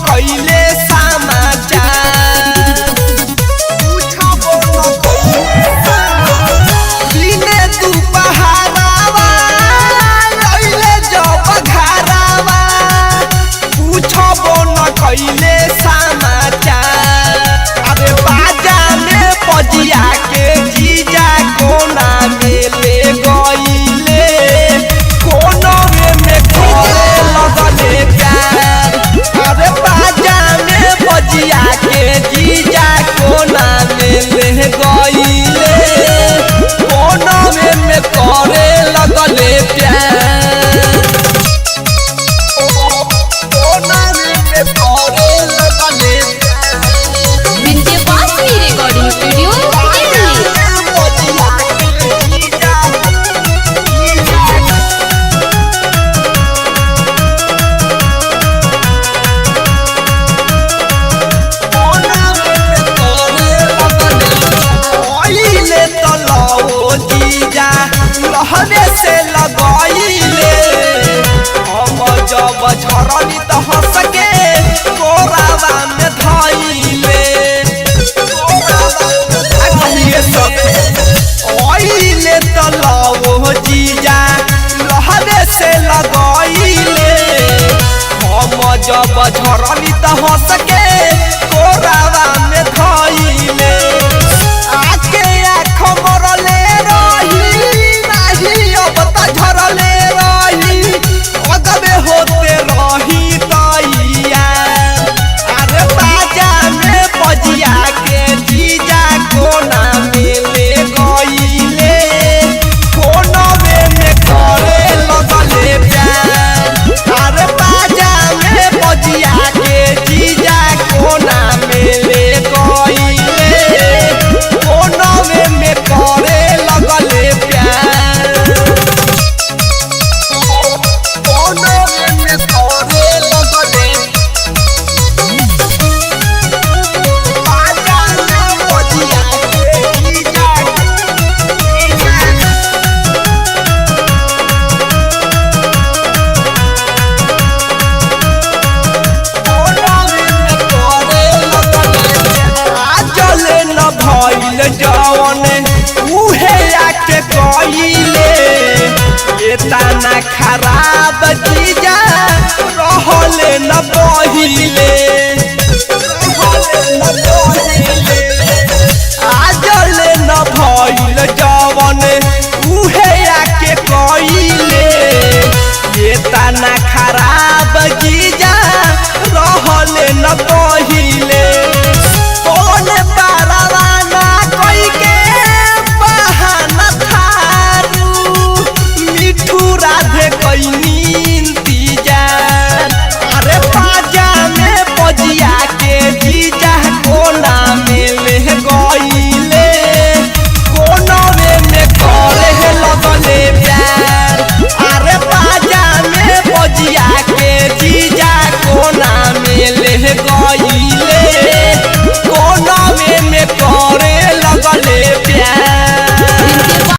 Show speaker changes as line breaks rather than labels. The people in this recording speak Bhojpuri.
कैले समाचार पूछबो न दिने दुपहरावा लैले जब घरावा पूछबो न कैले समाचार। अरे बाजा में पजिया के जीजा कोना मेले गईले कोनो में करे लगले प्यार। अरे बाजा में बजिया के जीजा कोना मेले गईले कोना में करे लगले प्यार। कोना में करे लगले
विंध्यवासिनी रिकॉर्डिंग स्टूडियो
लहरे से लगैले हम जब झरनी त हंस के कोरावा में धैले ओइले त लवो जीजा लहरे से लगैले हम जब झरनी त हंस के कोरावा में धैले आके आँख मरले झरले रही अगबे होते रही तैया। अरे बाजा में बजिया के जीजा कोना मेले गईले कोना में करे लगले प्यार। अरे बाजा में बजिया के जीजा कोना मेले गईले कोना में करे लगले प्यार। जवन उहे आके कइले एतना खराब